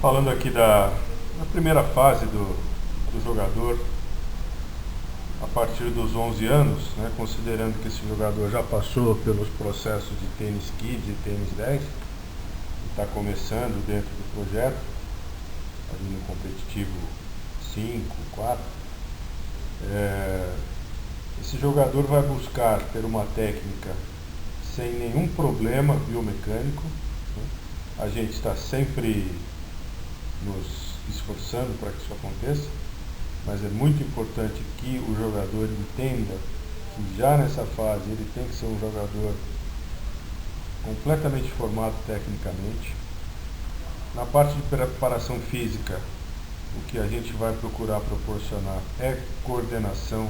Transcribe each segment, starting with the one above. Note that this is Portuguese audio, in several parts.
Falando aqui da primeira fase do jogador, a partir dos 11 anos, né, considerando que esse jogador já passou pelos processos de tênis Kids e tênis 10, está começando dentro do projeto, ali no competitivo 5, 4, esse jogador vai buscar ter uma técnica sem nenhum problema biomecânico, né? A gente está sempre nos esforçando para que isso aconteça, mas é muito importante que o jogador entenda que já nessa fase ele tem que ser um jogador completamente formado tecnicamente. Na parte de preparação física, o que a gente vai procurar proporcionar é coordenação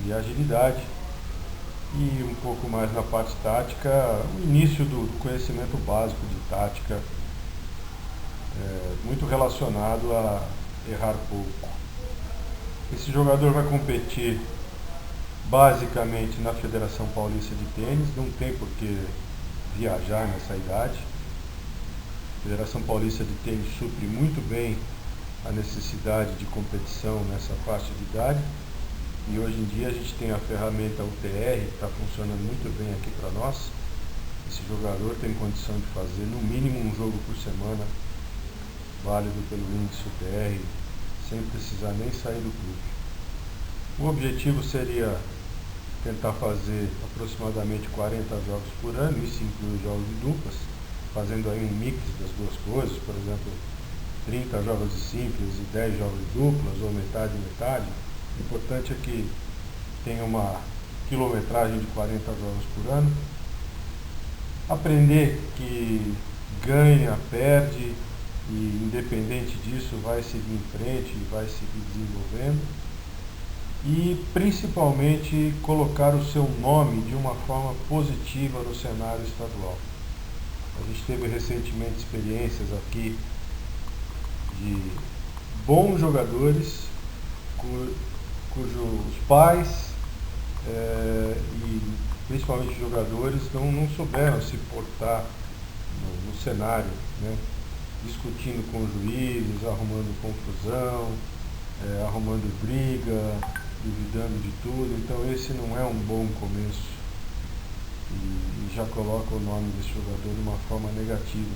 e agilidade, e um pouco mais na parte tática, o início do conhecimento básico de tática, muito relacionado a errar pouco. Esse jogador vai competir basicamente na Federação Paulista de Tênis, não tem por que viajar nessa idade. A Federação Paulista de Tênis supre muito bem a necessidade de competição nessa faixa de idade, e hoje em dia a gente tem a ferramenta UTR que está funcionando muito bem aqui para nós. Esse jogador tem condição de fazer no mínimo um jogo por semana, válido pelo índice UTR, sem precisar nem sair do clube. O objetivo seria tentar fazer aproximadamente 40 jogos por ano, isso inclui jogos de duplas, fazendo aí um mix das duas coisas, por exemplo, 30 jogos de simples e 10 jogos de duplas, ou metade e metade. O importante é que tenha uma quilometragem de 40 jogos por ano. Aprender que ganha, perde, e independente disso vai seguir em frente e vai seguir desenvolvendo. E principalmente colocar o seu nome de uma forma positiva no cenário estadual. A gente teve recentemente experiências aqui de bons jogadores cujos pais e principalmente jogadores não souberam se portar no cenário, né? Discutindo com os juízes, arrumando confusão, arrumando briga, duvidando de tudo. Então esse não é um bom começo e já coloca o nome desse jogador de uma forma negativa.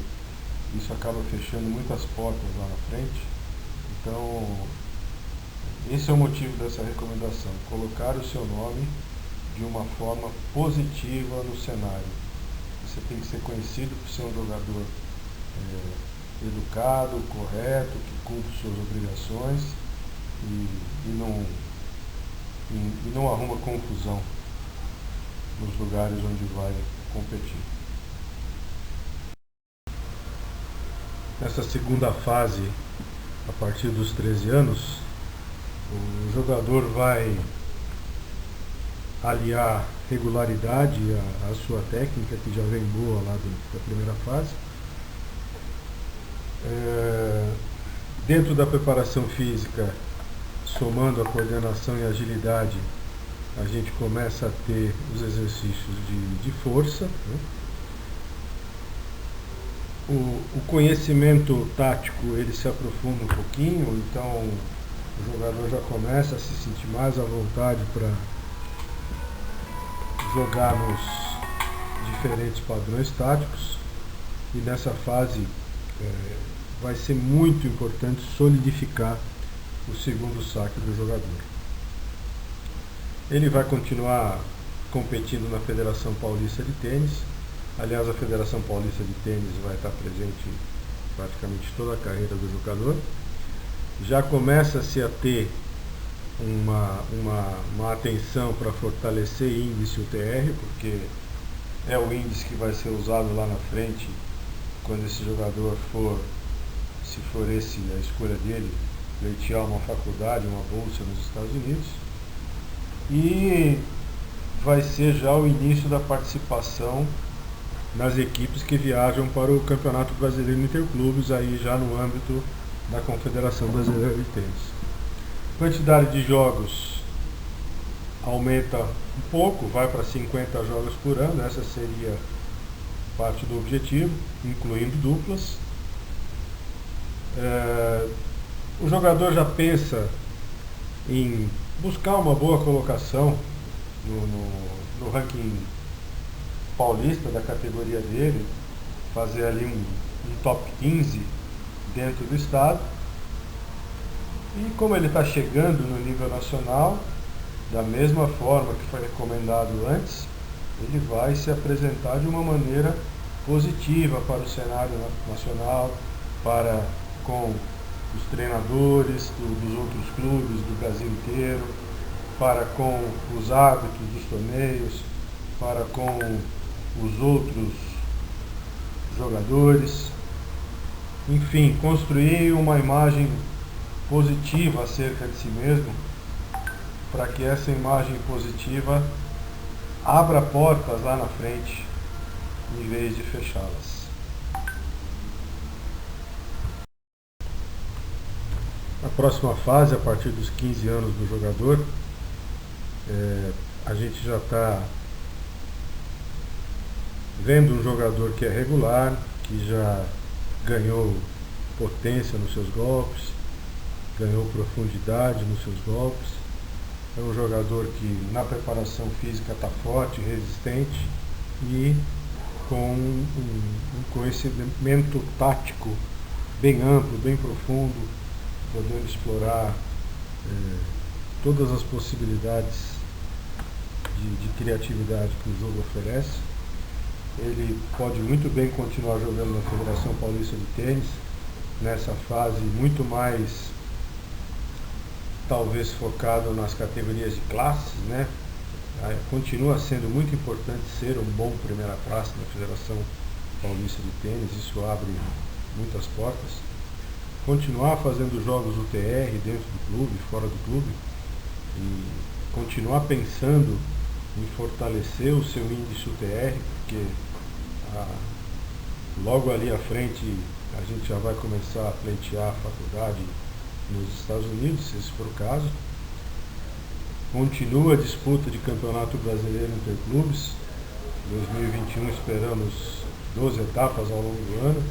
Isso acaba fechando muitas portas lá na frente. Então esse é o motivo dessa recomendação: colocar o seu nome de uma forma positiva no cenário. Você tem que ser conhecido por ser um jogador educado, correto, que cumpre suas obrigações e não arruma confusão nos lugares onde vai competir. Nessa segunda fase, a partir dos 13 anos, o jogador vai aliar regularidade à sua técnica, que já vem boa lá da primeira fase. Dentro da preparação física, somando a coordenação e agilidade, a gente começa a ter os exercícios de força, né? O conhecimento tático ele se aprofunda um pouquinho, então o jogador já começa a se sentir mais à vontade para jogar nos diferentes padrões táticos, e nessa fase vai ser muito importante solidificar o segundo saque do jogador. Ele vai continuar competindo na Federação Paulista de Tênis. Aliás, a Federação Paulista de Tênis vai estar presente praticamente toda a carreira do jogador. Já começa-se a ter uma atenção para fortalecer índice UTR, porque é o índice que vai ser usado lá na frente quando esse jogador se for esse a escolha dele, pleitear uma faculdade, uma bolsa nos Estados Unidos. E vai ser já o início da participação nas equipes que viajam para o Campeonato Brasileiro Interclubes, aí já no âmbito da Confederação Brasileira de Tênis. A quantidade de jogos aumenta um pouco, vai para 50 jogos por ano, essa seria parte do objetivo, incluindo duplas. O jogador já pensa em buscar uma boa colocação no ranking paulista da categoria dele, fazer ali um top 15 dentro do estado. E como ele está chegando no nível nacional, da mesma forma que foi recomendado antes, ele vai se apresentar de uma maneira positiva para o cenário nacional, para com os treinadores dos outros clubes do Brasil inteiro, para com os árbitros dos torneios, para com os outros jogadores. Enfim, construir uma imagem positiva acerca de si mesmo, para que essa imagem positiva abra portas lá na frente, em vez de fechá-las. Na próxima fase, a partir dos 15 anos do jogador, a gente já está vendo um jogador que é regular, que já ganhou potência nos seus golpes, ganhou profundidade nos seus golpes. É um jogador que na preparação física está forte, resistente e com um conhecimento tático bem amplo, bem profundo, podendo explorar todas as possibilidades de criatividade que o jogo oferece. Ele pode muito bem continuar jogando na Federação Paulista de Tênis, nessa fase muito mais, talvez, focado nas categorias de classes, né? Continua sendo muito importante ser um bom primeira classe na Federação Paulista de Tênis, isso abre muitas portas. Continuar fazendo jogos UTR dentro do clube, fora do clube, e continuar pensando em fortalecer o seu índice UTR, porque logo ali à frente a gente já vai começar a pleitear a faculdade nos Estados Unidos, se esse for o caso. Continua a disputa de campeonato brasileiro interclubes. 2021 esperamos 12 etapas ao longo do ano.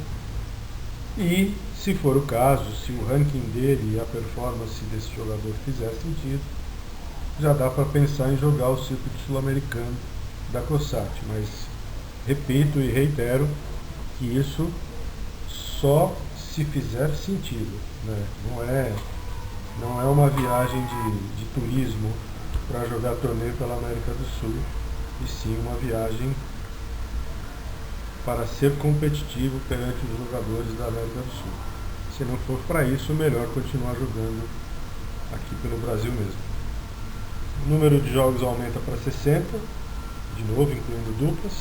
E, se for o caso, se o ranking dele e a performance desse jogador fizer sentido, já dá para pensar em jogar o circuito sul-americano da COSAT. Mas repito e reitero que isso só se fizer sentido, né? Não é uma viagem de turismo para jogar torneio pela América do Sul, e sim uma viagem para ser competitivo perante os jogadores da América do Sul. Se não for para isso, melhor continuar jogando aqui pelo Brasil mesmo. O número de jogos aumenta para 60, de novo incluindo duplas.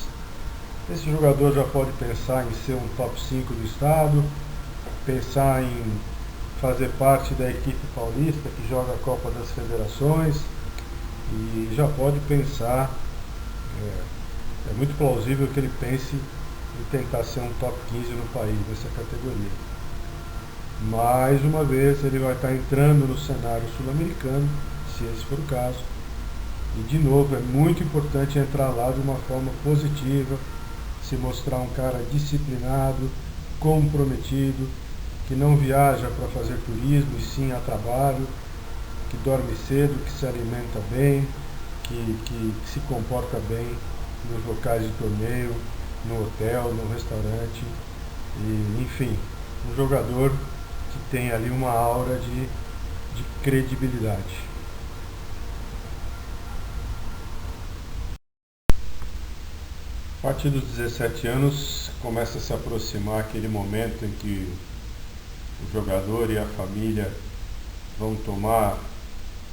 Esse jogador já pode pensar em ser um top 5 do estado, pensar em fazer parte da equipe paulista que joga a Copa das Federações, e já pode pensar, é muito plausível que ele pense em tentar ser um top 15 no país nessa categoria. Mais uma vez ele vai estar entrando no cenário sul-americano, se esse for o caso, e de novo é muito importante entrar lá de uma forma positiva, se mostrar um cara disciplinado, comprometido, que não viaja para fazer turismo e sim a trabalho, que dorme cedo, que se alimenta bem, que se comporta bem nos locais de torneio, no hotel, no restaurante, e, enfim, um jogador que tem ali uma aura de credibilidade. A partir dos 17 anos começa a se aproximar aquele momento em que o jogador e a família vão tomar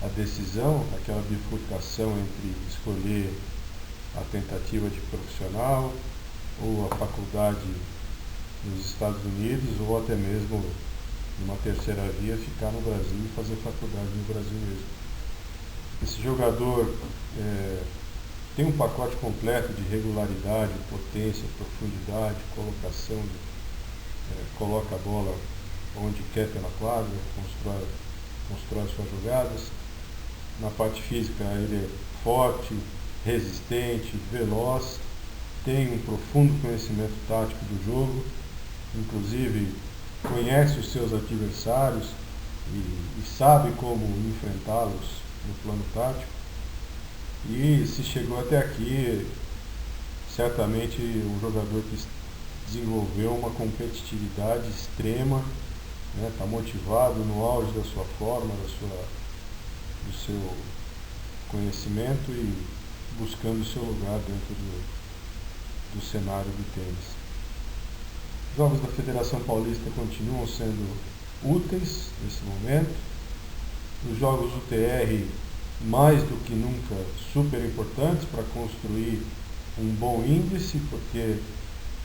a decisão, aquela bifurcação entre escolher a tentativa de profissional ou a faculdade nos Estados Unidos, ou até mesmo numa terceira via ficar no Brasil e fazer faculdade no Brasil mesmo. Esse jogador tem um pacote completo de regularidade, potência, profundidade, colocação, coloca a bola onde quer pela quadra, constrói suas jogadas. Na parte física ele é forte, resistente, veloz, tem um profundo conhecimento tático do jogo, inclusive conhece os seus adversários e sabe como enfrentá-los no plano tático. E se chegou até aqui, certamente um jogador que desenvolveu uma competitividade extrema, né, está motivado no auge da sua forma, do seu conhecimento e buscando o seu lugar dentro do cenário do tênis. Os jogos da Federação Paulista continuam sendo úteis nesse momento. Os jogos UTR, mais do que nunca, super importantes para construir um bom índice, porque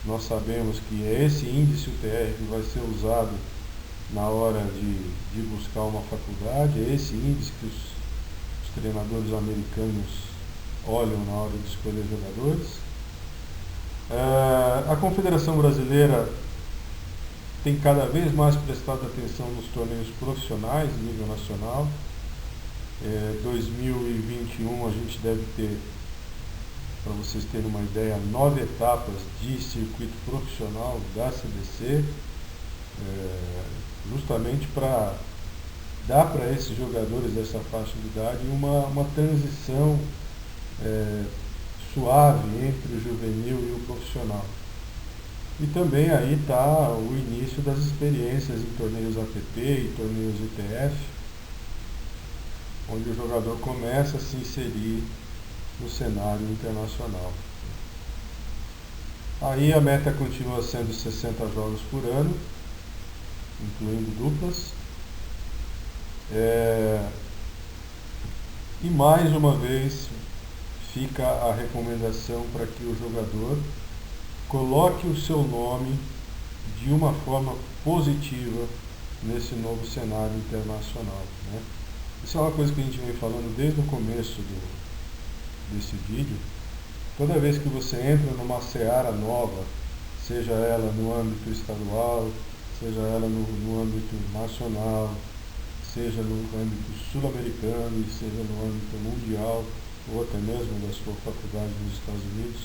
nós sabemos que é esse índice UTR que vai ser usado na hora de buscar uma faculdade, é esse índice que os treinadores americanos olham na hora de escolher jogadores. A Confederação Brasileira tem cada vez mais prestado atenção nos torneios profissionais de nível nacional. 2021 a gente deve ter, para vocês terem uma ideia, 9 etapas de circuito profissional da CBC, justamente para dar para esses jogadores dessa faixa de idade uma transição suave entre o juvenil e o profissional. E também aí está o início das experiências em torneios APP e torneios ITF, onde o jogador começa a se inserir no cenário internacional. Aí a meta continua sendo 60 jogos por ano, incluindo duplas. E mais uma vez fica a recomendação para que o jogador coloque o seu nome de uma forma positiva nesse novo cenário internacional, né? Isso é uma coisa que a gente vem falando desde o começo desse vídeo. Toda vez que você entra numa seara nova, seja ela no âmbito estadual, seja ela no âmbito nacional, seja no âmbito sul-americano, seja no âmbito mundial, ou até mesmo da sua faculdade nos Estados Unidos,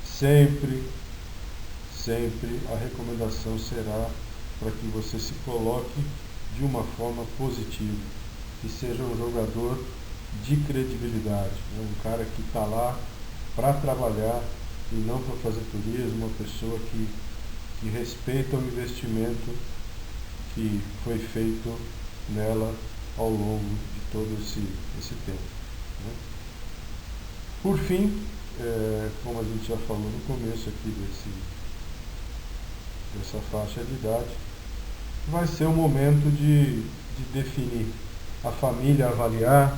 sempre a recomendação será para que você se coloque de uma forma positiva, que seja um jogador de credibilidade, né? Um cara que está lá para trabalhar e não para fazer turismo, uma pessoa que respeita o investimento que foi feito nela ao longo de todo esse tempo, né? Por fim, como a gente já falou no começo aqui dessa faixa de idade, vai ser o momento de definir, a família avaliar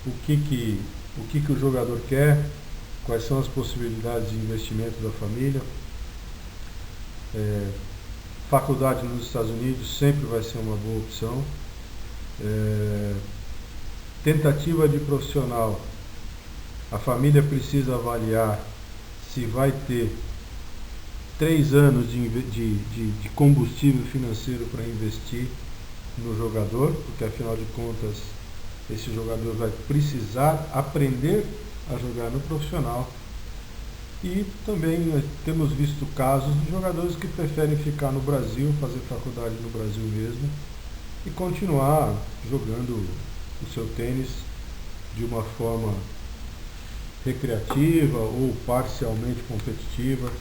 o que o jogador quer, quais são as possibilidades de investimento da família. Faculdade nos Estados Unidos sempre vai ser uma boa opção. Tentativa de profissional, a família precisa avaliar se vai ter 3 anos de combustível financeiro para investir no jogador, porque afinal de contas esse jogador vai precisar aprender a jogar no profissional. E também temos visto casos de jogadores que preferem ficar no Brasil, fazer faculdade no Brasil mesmo e continuar jogando o seu tênis de uma forma recreativa ou parcialmente competitiva,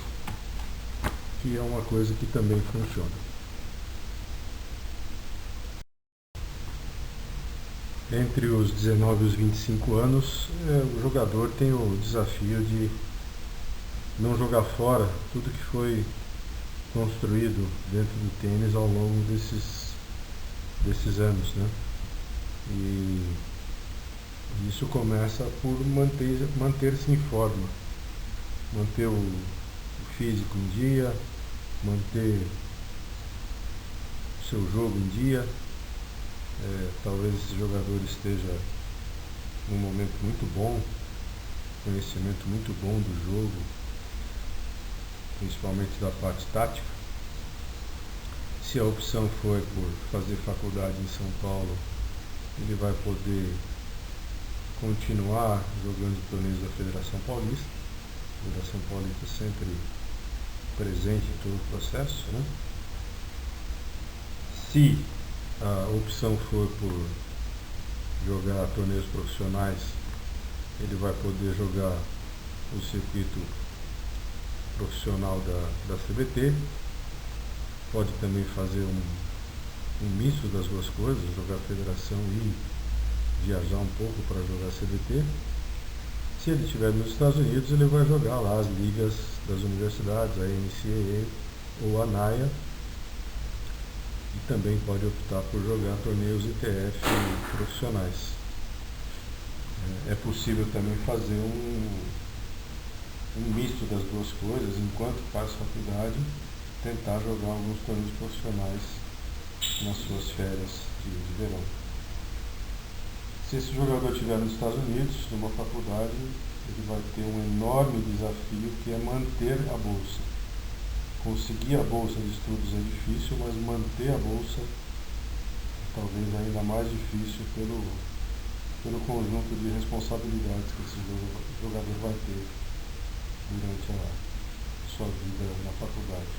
que é uma coisa que também funciona. Entre os 19 e os 25 anos, o jogador tem o desafio de não jogar fora tudo que foi construído dentro do tênis ao longo desses anos, né? E isso começa por manter-se em forma, manter o físico em dia, manter o seu jogo em dia. Talvez esse jogador esteja num momento muito bom, conhecimento muito bom do jogo, principalmente da parte tática. Se a opção for por fazer faculdade em São Paulo, ele vai poder continuar jogando torneios da Federação Paulista. A Federação Paulista sempre presente em todo o processo, né? Se a opção for por jogar torneios profissionais, ele vai poder jogar o circuito profissional da CBT, pode também fazer um misto das duas coisas, jogar a federação e viajar um pouco para jogar a CBT. Se ele estiver nos Estados Unidos, ele vai jogar lá as ligas das universidades, a NCAA ou a NAIA, e também pode optar por jogar torneios ITF profissionais. É possível também fazer um misto das duas coisas, enquanto faz faculdade, tentar jogar alguns torneios profissionais nas suas férias de verão. Se esse jogador estiver nos Estados Unidos, numa faculdade, ele vai ter um enorme desafio, que é manter a bolsa. Conseguir a bolsa de estudos é difícil, mas manter a bolsa talvez ainda mais difícil pelo conjunto de responsabilidades que esse jogador vai ter durante a sua vida na faculdade.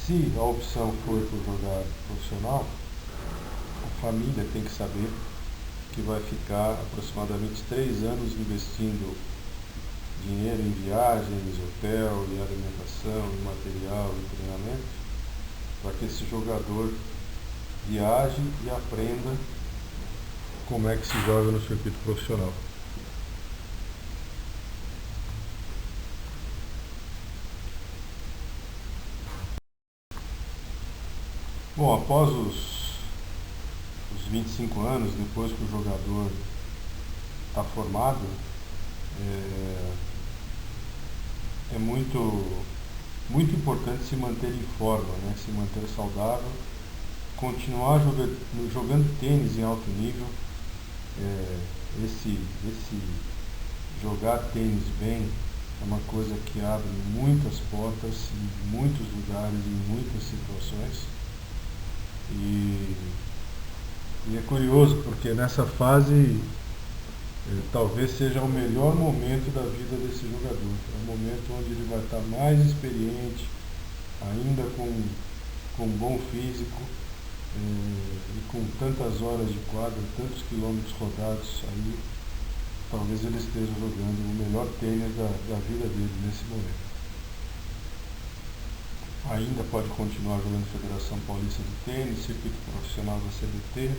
Se a opção for por jogar profissional, a família tem que saber que vai ficar aproximadamente 3 anos investindo dinheiro em viagens, hotel, em alimentação, em material, em treinamento, para que esse jogador viaje e aprenda como é que se joga no circuito profissional. Bom, após os 25 anos, depois que o jogador está formado, é muito importante se manter em forma, né? Se manter saudável, continuar jogando tênis em alto nível. Esse jogar tênis bem é uma coisa que abre muitas portas em muitos lugares, em muitas situações. E é curioso porque nessa fase talvez seja o melhor momento da vida desse jogador. É o momento onde ele vai estar mais experiente, ainda com um bom físico, e com tantas horas de quadra, tantos quilômetros rodados aí, talvez ele esteja jogando o melhor tênis da vida dele nesse momento. Ainda pode continuar jogando Federação Paulista de Tênis, circuito profissional da CBT,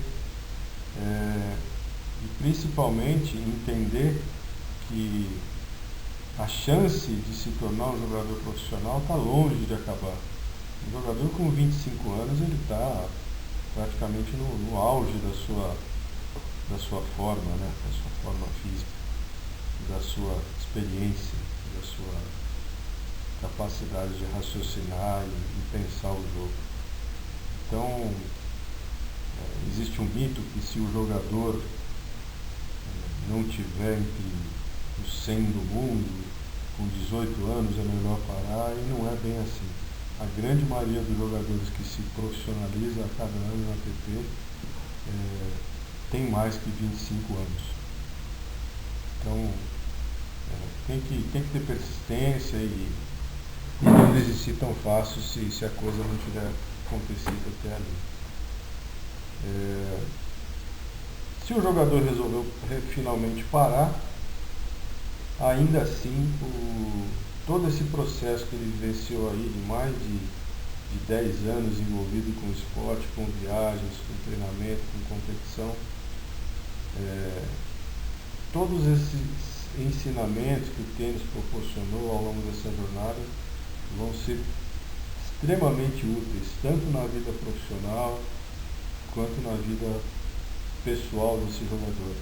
e principalmente entender que a chance de se tornar um jogador profissional está longe de acabar. Um jogador com 25 anos, ele está praticamente no auge da sua forma, né? Da sua forma física, da sua experiência, da sua capacidade de raciocinar e pensar o jogo. Então, existe um mito que se o jogador não tiver entre os 100 do mundo, com 18 anos é melhor parar, e não é bem assim. A grande maioria dos jogadores que se profissionaliza a cada ano na ATP tem mais que 25 anos. Então, tem que ter persistência e não desistir tão fácil se a coisa não tiver acontecido até ali. Se o jogador resolveu finalmente parar, ainda assim todo esse processo que ele vivenciou aí de mais de 10 anos envolvido com esporte, com viagens, com treinamento, com competição, todos esses ensinamentos que o tênis proporcionou ao longo dessa jornada vão ser extremamente úteis, tanto na vida profissional quanto na vida pessoal desse jogador.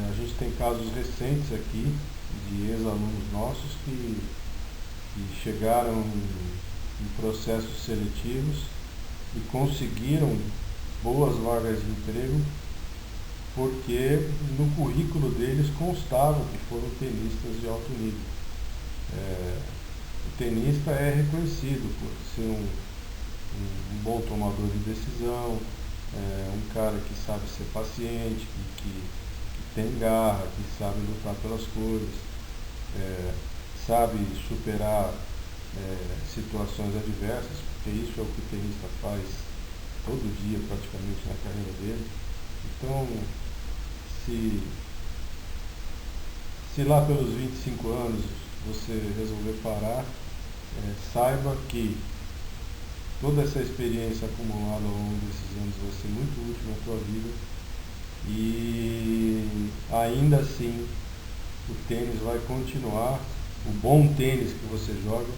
A gente tem casos recentes aqui de ex-alunos nossos que chegaram em processos seletivos e conseguiram boas vagas de emprego porque no currículo deles constava que foram tenistas de alto nível. O tenista é reconhecido por ser um bom tomador de decisão, um cara que sabe ser paciente, que tem garra, que sabe lutar pelas coisas, sabe superar situações adversas, porque isso é o que o tenista faz todo dia praticamente na carreira dele. Então, se, se lá pelos 25 anos você resolver parar, saiba que toda essa experiência acumulada ao longo desses anos vai ser muito útil na tua vida e ainda assim o tênis vai continuar, o bom tênis que você joga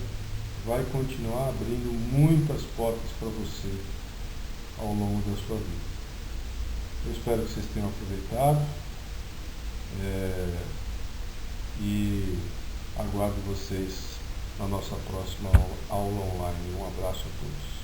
vai continuar abrindo muitas portas para você ao longo da sua vida. Eu espero que vocês tenham aproveitado e aguardo vocês na nossa próxima aula online. Um abraço a todos.